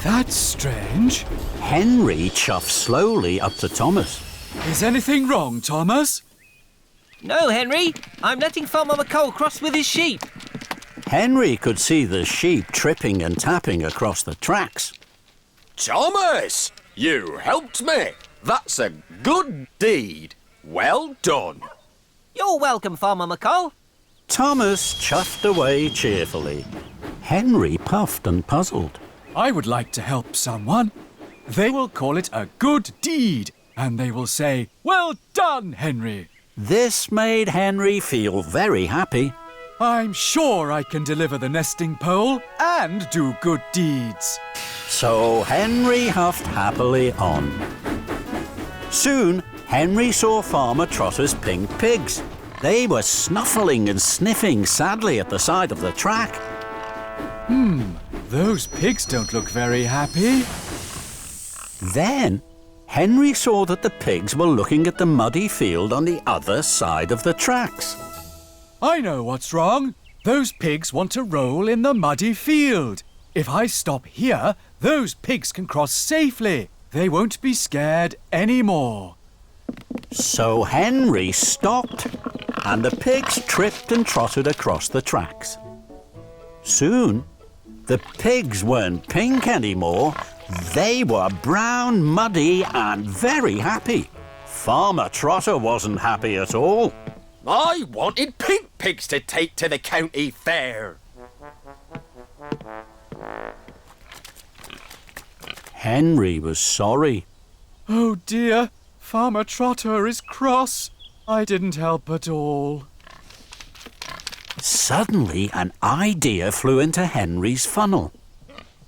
That's strange. Henry chuffed slowly up to Thomas. Is anything wrong, Thomas? No, Henry. I'm letting Farmer McColl cross with his sheep. Henry could see the sheep tripping and tapping across the tracks. Thomas, you helped me. That's a good deed. Well done. You're welcome, Farmer McColl. Thomas chuffed away cheerfully. Henry puffed and puzzled. I would like to help someone. They will call it a good deed, and they will say, "Well done, Henry." This made Henry feel very happy. I'm sure I can deliver the nesting pole and do good deeds. So Henry huffed happily on. Soon, Henry saw Farmer Trotter's pink pigs. They were snuffling and sniffing sadly at the side of the track. Those pigs don't look very happy. Then, Henry saw that the pigs were looking at the muddy field on the other side of the tracks. I know what's wrong. Those pigs want to roll in the muddy field. If I stop here, those pigs can cross safely. They won't be scared anymore. So Henry stopped, and the pigs tripped and trotted across the tracks. Soon, the pigs weren't pink anymore. They were brown, muddy, and very happy. Farmer Trotter wasn't happy at all. I wanted pink pigs to take to the county fair. Henry was sorry. Oh dear, Farmer Trotter is cross. I didn't help at all. Suddenly, an idea flew into Henry's funnel.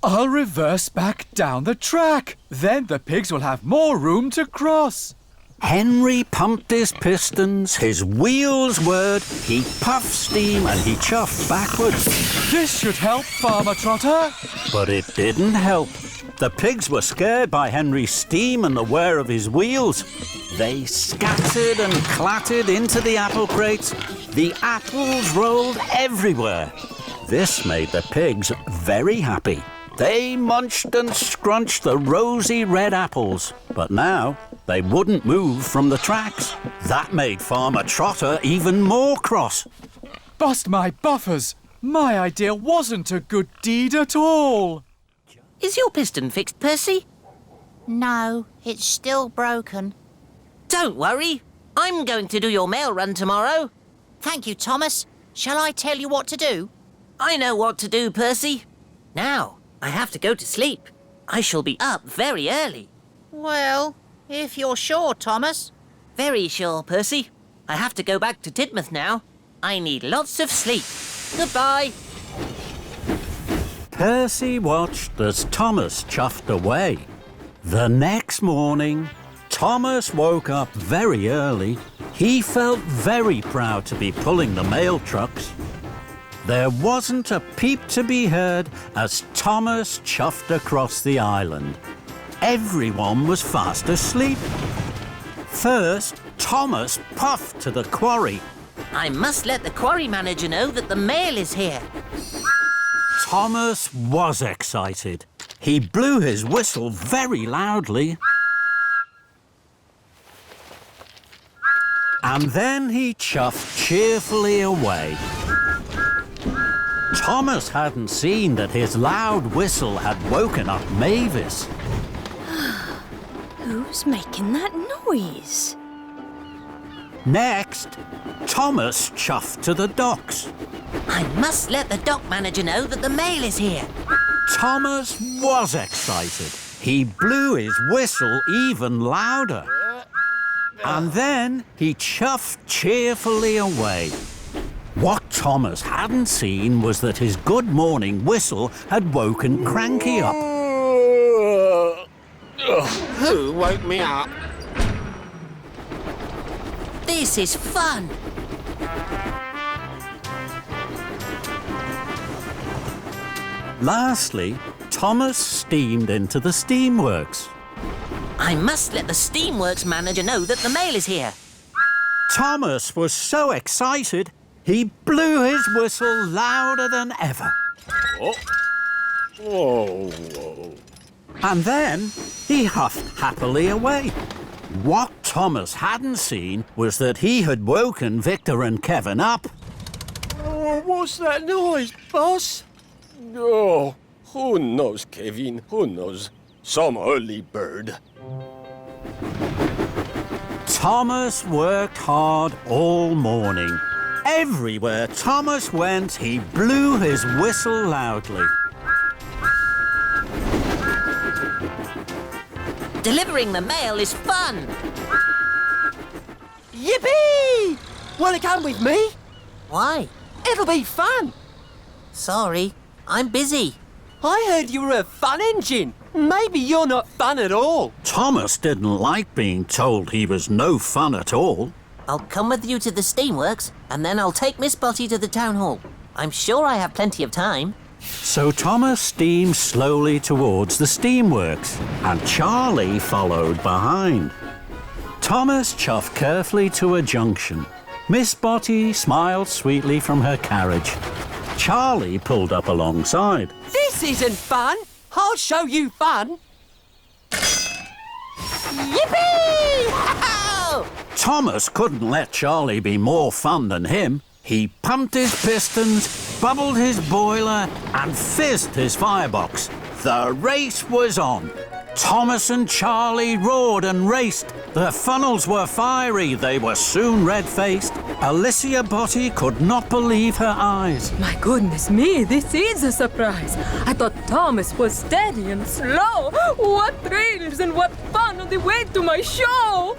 I'll reverse back down the track. Then the pigs will have more room to cross. Henry pumped his pistons, his wheels whirred, he puffed steam and he chuffed backwards. This should help, Farmer Trotter. But it didn't help. The pigs were scared by Henry's steam and the whir of his wheels. They scattered and clattered into the apple crates. The apples rolled everywhere. This made the pigs very happy. They munched and scrunched the rosy red apples. But now they wouldn't move from the tracks. That made Farmer Trotter even more cross. Bust my buffers. My idea wasn't a good deed at all. Is your piston fixed, Percy? No, it's still broken. Don't worry. I'm going to do your mail run tomorrow. Thank you, Thomas. Shall I tell you what to do? I know what to do, Percy. Now, I have to go to sleep. I shall be up very early. Well, if you're sure, Thomas. Very sure, Percy. I have to go back to Tidmouth now. I need lots of sleep. Goodbye. Percy watched as Thomas chuffed away. The next morning, Thomas woke up very early. He felt very proud to be pulling the mail trucks. There wasn't a peep to be heard as Thomas chuffed across the island. Everyone was fast asleep. First, Thomas puffed to the quarry. I must let the quarry manager know that the mail is here. Thomas was excited. He blew his whistle very loudly. And then he chuffed cheerfully away. Thomas hadn't seen that his loud whistle had woken up Mavis. Who's making that noise? Next, Thomas chuffed to the docks. I must let the dock manager know that the mail is here. Thomas was excited. He blew his whistle even louder. And then he chuffed cheerfully away. What Thomas hadn't seen was that his good morning whistle had woken Cranky up. Who woke me up? This is fun. Lastly, Thomas steamed into the steamworks. I must let the steamworks manager know that the mail is here. Thomas was so excited, he blew his whistle louder than ever. Oh. Whoa. And then he huffed happily away. What Thomas hadn't seen was that he had woken Victor and Kevin up. Oh, what's that noise, boss? Oh, who knows, Kevin? Who knows? Some early bird. Thomas worked hard all morning. Everywhere Thomas went, he blew his whistle loudly. Delivering the mail is fun. Yippee! Wanna come with me? Why? It'll be fun. Sorry, I'm busy. I heard you were a fun engine. Maybe you're not fun at all. Thomas didn't like being told he was no fun at all. I'll come with you to the steamworks, and then I'll take Miss Botty to the town hall. I'm sure I have plenty of time. So Thomas steamed slowly towards the steamworks, and Charlie followed behind. Thomas chuffed carefully to a junction. Miss Botty smiled sweetly from her carriage. Charlie pulled up alongside. This isn't fun. I'll show you fun. Yippee! Thomas couldn't let Charlie be more fun than him. He pumped his pistons, bubbled his boiler, and fizzed his firebox. The race was on. Thomas and Charlie roared and raced. Their funnels were fiery. They were soon red-faced. Alicia Botty could not believe her eyes. My goodness me, this is a surprise. I thought Thomas was steady and slow. What thrills and what fun on the way to my show!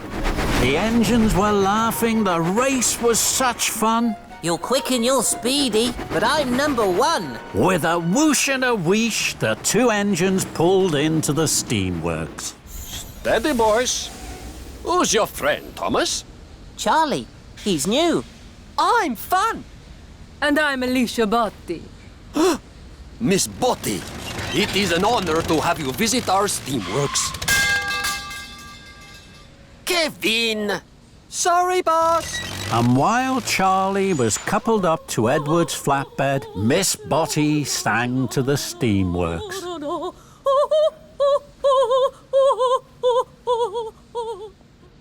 The engines were laughing. The race was such fun. You're quick and you're speedy, but I'm number one. With a whoosh and a wheesh, the two engines pulled into the steamworks. Steady, boys. Who's your friend, Thomas? Charlie, he's new. I'm fun. And I'm Alicia Botti. Miss Botty, it is an honor to have you visit our steamworks. Kevin! Sorry, boss. And while Charlie was coupled up to Edward's flatbed, Miss Botty sang to the steamworks.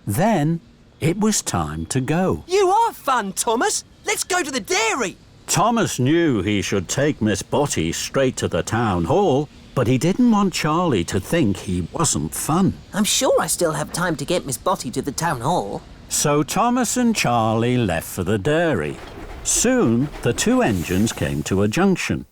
Then it was time to go. You are fun, Thomas. Let's go to the dairy. Thomas knew he should take Miss Botty straight to the town hall, but he didn't want Charlie to think he wasn't fun. I'm sure I still have time to get Miss Botty to the town hall. So Thomas and Charlie left for the dairy. Soon, the two engines came to a junction.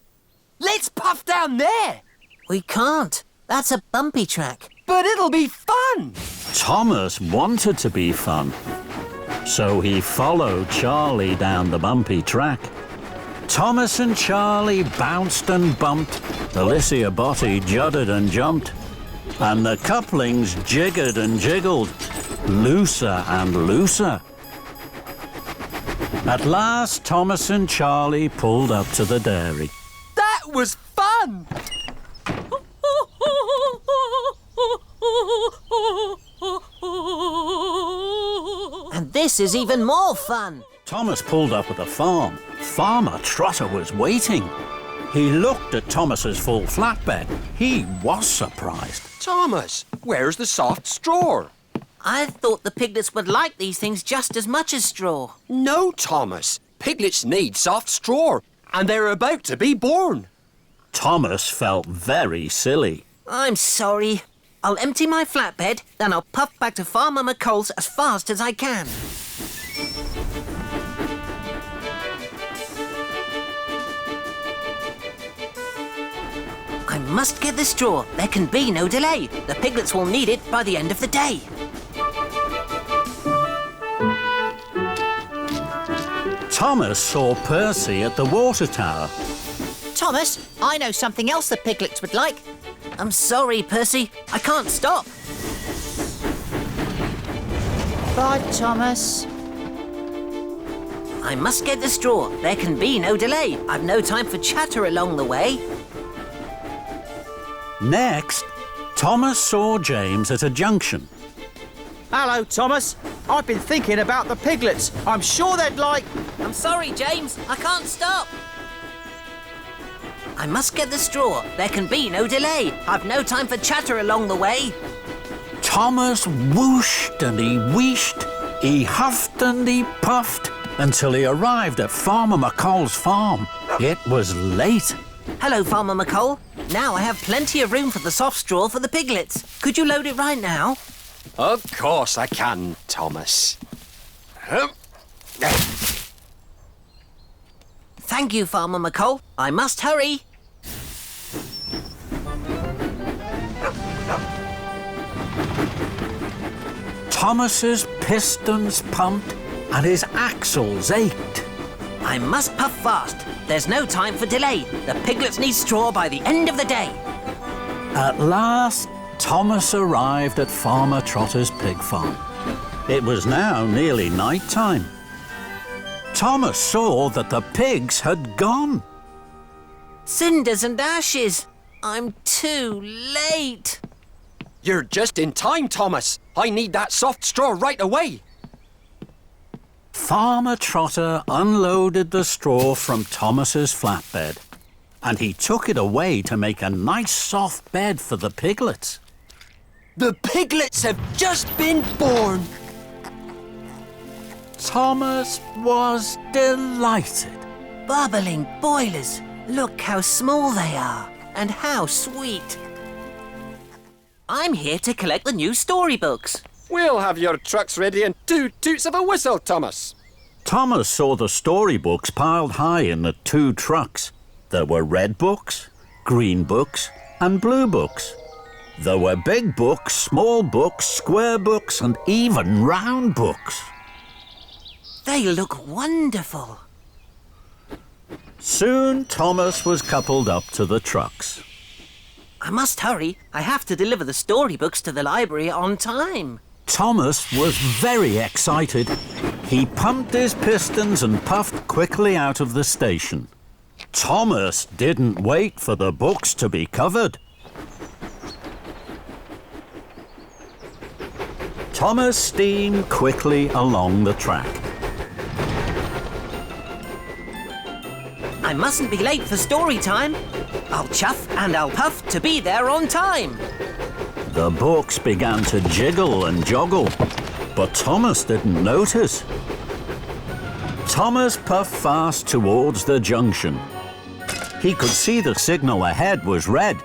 Let's puff down there. We can't. That's a bumpy track. But it'll be fun. Thomas wanted to be fun, so he followed Charlie down the bumpy track. Thomas and Charlie bounced and bumped. Alicia Botty judded and jumped. And the couplings jiggered and jiggled, looser and looser. At last, Thomas and Charlie pulled up to the dairy. That was fun. And this is even more fun. Thomas pulled up at the farm. Farmer Trotter was waiting. He looked at Thomas's full flatbed. He was surprised. Thomas, where's the soft straw? I thought the piglets would like these things just as much as straw. No, Thomas. Piglets need soft straw, and they're about to be born. Thomas felt very silly. I'm sorry. I'll empty my flatbed, then I'll puff back to Farmer McColl's as fast as I can. I must get the straw. There can be no delay. The piglets will need it by the end of the day. Thomas saw Percy at the water tower. Thomas, I know something else the piglets would like. I'm sorry, Percy. I can't stop. Bye, Thomas. I must get the straw. There can be no delay. I've no time for chatter along the way. Next, Thomas saw James at a junction. Hello, Thomas. I've been thinking about the piglets. I'm sure they'd like... I'm sorry, James. I can't stop. I must get the straw. There can be no delay. I've no time for chatter along the way. Thomas whooshed and he wheeshed, he huffed and he puffed until he arrived at Farmer McColl's farm. It was late. Hello, Farmer McColl. Now I have plenty of room for the soft straw for the piglets. Could you load it right now? Of course I can, Thomas. Thank you, Farmer McColl. I must hurry. Thomas's pistons pumped and his axles ached. I must puff fast. There's no time for delay. The piglets need straw by the end of the day. At last, Thomas arrived at Farmer Trotter's pig farm. It was now nearly night time. Thomas saw that the pigs had gone. Cinders and ashes. I'm too late. You're just in time, Thomas. I need that soft straw right away. Farmer Trotter unloaded the straw from Thomas's flatbed, and he took it away to make a nice soft bed for the piglets. The piglets have just been born. Thomas was delighted. Bubbling boilers. Look how small they are and how sweet. I'm here to collect the new storybooks. We'll have your trucks ready in 2 toots of a whistle, Thomas. Thomas saw the storybooks piled high in the 2 trucks. There were red books, green books, and blue books. There were big books, small books, square books, and even round books. They look wonderful. Soon Thomas was coupled up to the trucks. I must hurry. I have to deliver the storybooks to the library on time. Thomas was very excited. He pumped his pistons and puffed quickly out of the station. Thomas didn't wait for the books to be covered. Thomas steamed quickly along the track. I mustn't be late for story time. I'll chuff and I'll puff to be there on time. The books began to jiggle and joggle, but Thomas didn't notice. Thomas puffed fast towards the junction. He could see the signal ahead was red.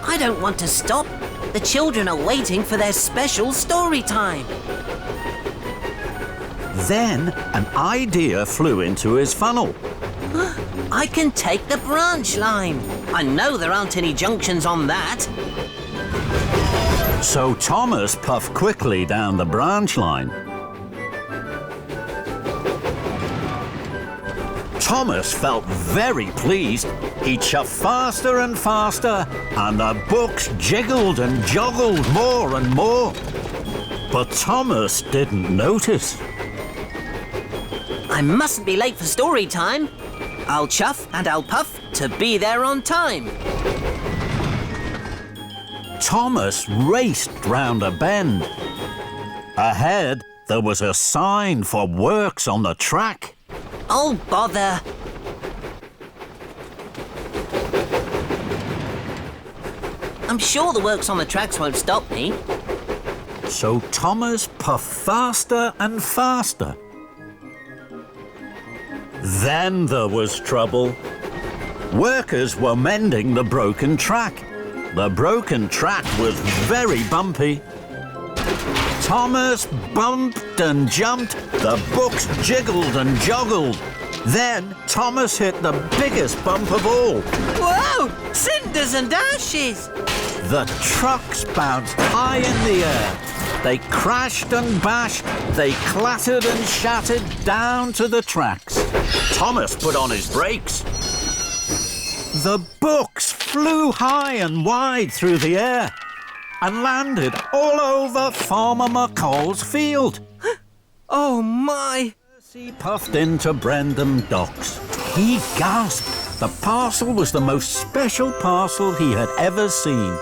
I don't want to stop. The children are waiting for their special story time. Then an idea flew into his funnel. I can take the branch line. I know there aren't any junctions on that. So Thomas puffed quickly down the branch line. Thomas felt very pleased. He chuffed faster and faster, and the books jiggled and joggled more and more. But Thomas didn't notice. I mustn't be late for story time. I'll chuff and I'll puff to be there on time. Thomas raced round a bend. Ahead, there was a sign for works on the track. Oh, bother. I'm sure the works on the tracks won't stop me. So Thomas puffed faster and faster. Then there was trouble. Workers were mending the broken track. The broken track was very bumpy. Thomas bumped and jumped. The books jiggled and joggled. Then Thomas hit the biggest bump of all. Whoa! Cinders and ashes! The trucks bounced high in the air. They crashed and bashed. They clattered and shattered down to the tracks. Thomas put on his brakes. The books flew high and wide through the air and landed all over Farmer McColl's field. Oh, my! Percy puffed into Brendam Docks. He gasped. The parcel was the most special parcel he had ever seen.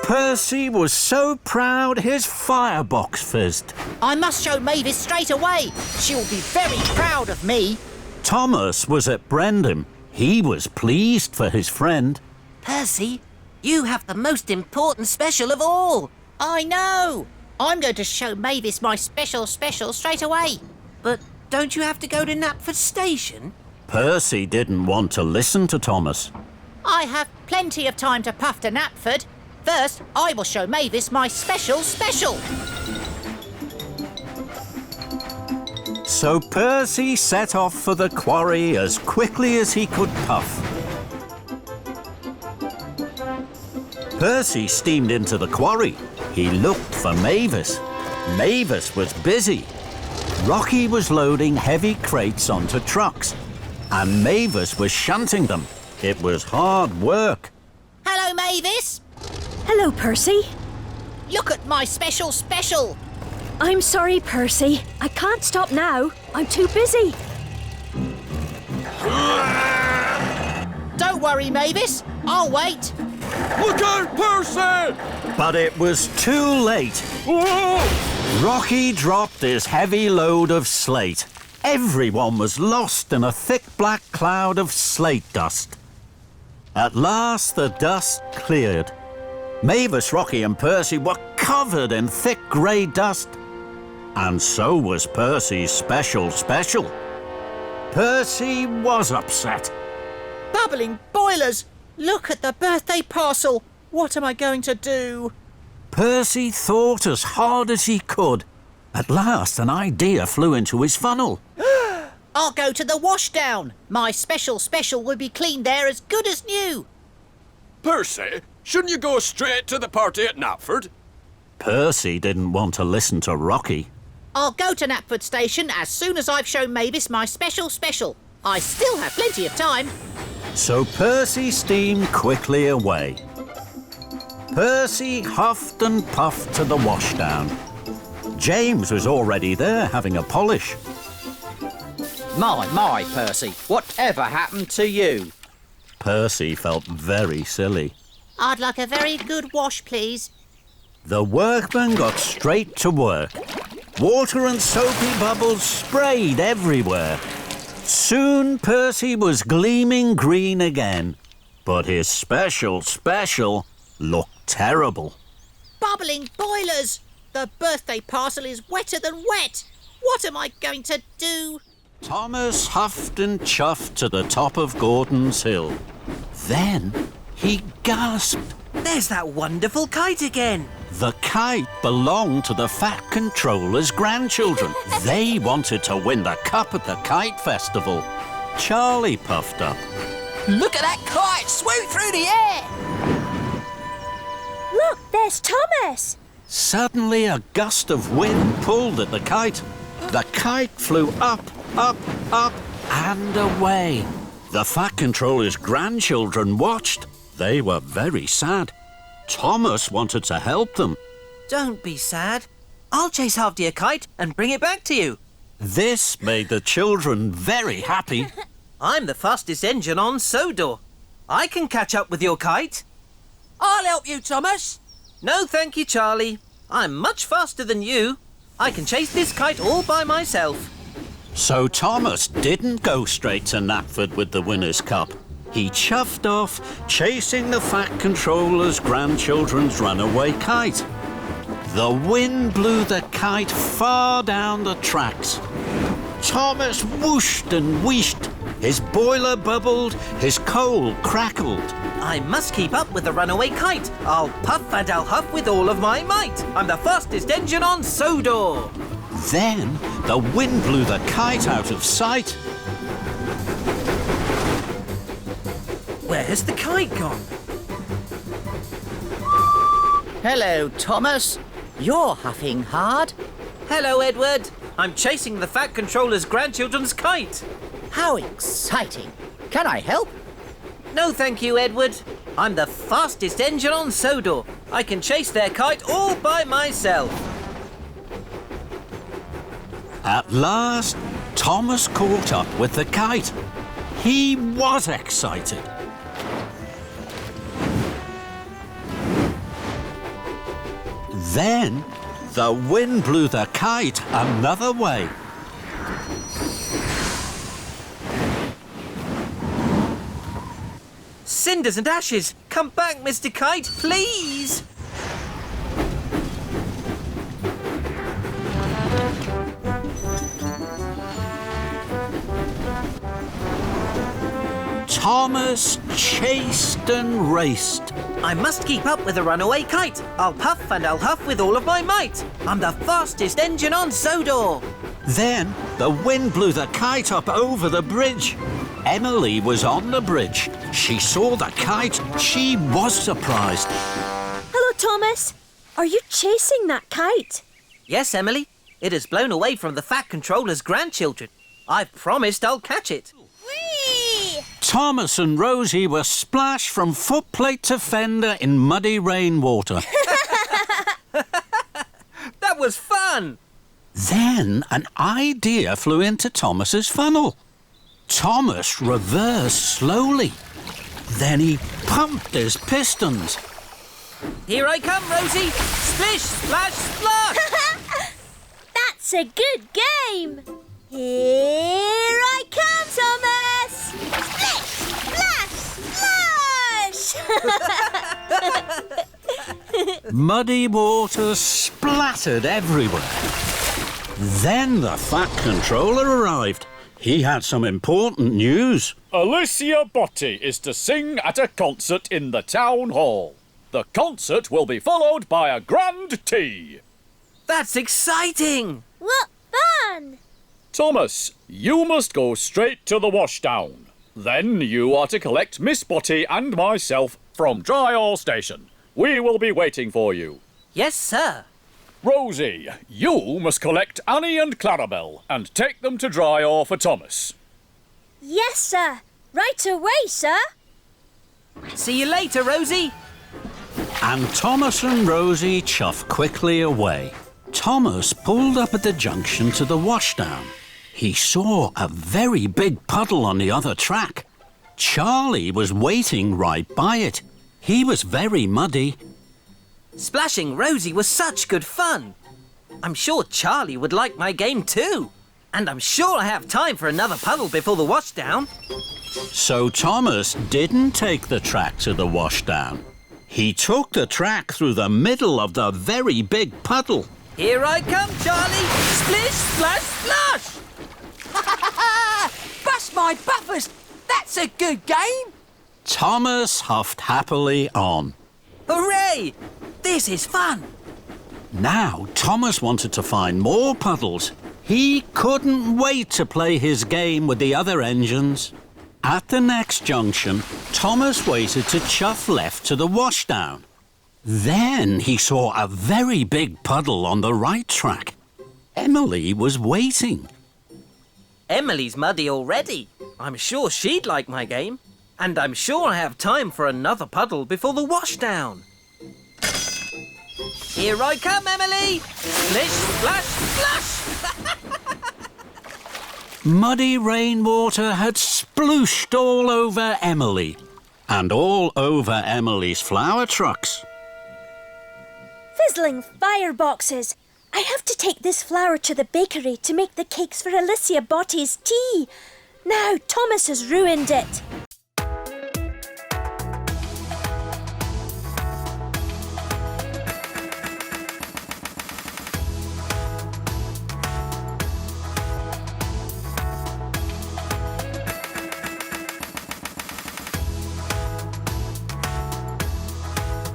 Percy was so proud his firebox fizzed. I must show Mavis straight away. She'll be very proud of me. Thomas was at Brendam. He was pleased for his friend. Percy, you have the most important special of all. I know. I'm going to show Mavis my special straight away. But don't you have to go to Knapford Station? Percy didn't want to listen to Thomas. I have plenty of time to puff to Knapford. First, I will show Mavis my special. So Percy set off for the quarry as quickly as he could puff. Percy steamed into the quarry. He looked for Mavis. Mavis was busy. Rocky was loading heavy crates onto trucks, and Mavis was shunting them. It was hard work. Hello, Mavis. Hello, Percy. Look at my special. I'm sorry, Percy. I can't stop now. I'm too busy. Don't worry, Mavis. I'll wait. Look out, Percy! But it was too late. Rocky dropped his heavy load of slate. Everyone was lost in a thick black cloud of slate dust. At last, the dust cleared. Mavis, Rocky and Percy were covered in thick grey dust. And so was Percy's special. Percy was upset. Bubbling boilers! Look at the birthday parcel. What am I going to do? Percy thought as hard as he could. At last, an idea flew into his funnel. I'll go to the washdown. My special will be cleaned there as good as new. Percy, shouldn't you go straight to the party at Knapford? Percy didn't want to listen to Rocky. I'll go to Knapford Station as soon as I've shown Mavis my special. I still have plenty of time. So Percy steamed quickly away. Percy huffed and puffed to the washdown. James was already there having a polish. My, Percy, whatever happened to you? Percy felt very silly. I'd like a very good wash, please. The workman got straight to work. Water and soapy bubbles sprayed everywhere. Soon Percy was gleaming green again, but his special looked terrible. Bubbling boilers! The birthday parcel is wetter than wet. What am I going to do? Thomas huffed and chuffed to the top of Gordon's Hill. Then he gasped. There's that wonderful kite again. The kite belonged to the Fat Controller's grandchildren. They wanted to win the cup at the Kite Festival. Charlie puffed up. Look at that kite swoop through the air. Look, there's Thomas. Suddenly, a gust of wind pulled at the kite. The kite flew up, and away. The Fat Controller's grandchildren watched. They were very sad. Thomas wanted to help them. Don't be sad. I'll chase after your kite and bring it back to you. This made the children very happy. I'm the fastest engine on Sodor. I can catch up with your kite. I'll help you, Thomas. No, thank you, Charlie. I'm much faster than you. I can chase this kite all by myself. So Thomas didn't go straight to Knapford with the winner's cup. He chuffed off, chasing the Fat Controller's grandchildren's runaway kite. The wind blew the kite far down the tracks. Thomas whooshed and wheeshed. His boiler bubbled, his coal crackled. I must keep up with the runaway kite. I'll puff and I'll huff with all of my might. I'm the fastest engine on Sodor. Then the wind blew the kite out of sight. Where has the kite gone? Hello, Thomas. You're huffing hard. Hello, Edward. I'm chasing the Fat Controller's grandchildren's kite. How exciting. Can I help? No, thank you, Edward. I'm the fastest engine on Sodor. I can chase their kite all by myself. At last, Thomas caught up with the kite. He was excited. Then, the wind blew the kite another way. cinders and ashes. Come back, Mr. Kite, please. Thomas chased and raced. I must keep up with the runaway kite. I'll puff and I'll huff with all of my might. I'm the fastest engine on Sodor. Then the wind blew the kite up over the bridge. Emily was on the bridge. She saw the kite. She was surprised. Hello, Thomas. Are you chasing that kite? Yes, Emily. It has blown away from the Fat Controller's grandchildren. I've promised I'll catch it. Whee! Thomas and Rosie were splashed from footplate to fender in muddy rainwater. That was fun. Then an idea flew into Thomas's funnel. Thomas reversed slowly. Then he pumped his pistons. Here I come, Rosie. Splish, splash, splash. That's a good game. Here I come, Thomas. Splish, splash, splash. Muddy water splattered everywhere. Then the Fat Controller arrived. He had some important news. Alicia Botti is to sing at a concert in the town hall. The concert will be followed by a grand tea. That's exciting. What fun! Thomas, you must go straight to the washdown. Then you are to collect Miss Botti and myself from Dryall Station. We will be waiting for you. Yes, sir. Rosie, you must collect Annie and Clarabelle and take them to Dryall for Thomas. Yes, sir. Right away, sir. See you later, Rosie. And Thomas and Rosie chuffed quickly away. Thomas pulled up at the junction to the washdown. He saw a very big puddle on the other track. Charlie was waiting right by it. He was very muddy. Splashing Rosie was such good fun. I'm sure Charlie would like my game too. And I'm sure I have time for another puddle before the washdown. So Thomas didn't take the track to the washdown. He took the track through the middle of the very big puddle. Here I come, Charlie. Splish, splash, splash. Bust my buffers! That's a good game! Thomas huffed happily on. Hooray! This is fun. Now Thomas wanted to find more puddles. He couldn't wait to play his game with the other engines. At the next junction, Thomas waited to chuff left to the washdown. Then he saw a very big puddle on the right track. Emily was waiting. Emily's muddy already. I'm sure she'd like my game. And I'm sure I have time for another puddle before the washdown. Here I come, Emily! Splish, splash, splash! Muddy rainwater had splooshed all over Emily and all over Emily's flower trucks. Fizzling fireboxes. I have to take this flour to the bakery to make the cakes for Alicia Botti's tea. Now Thomas has ruined it.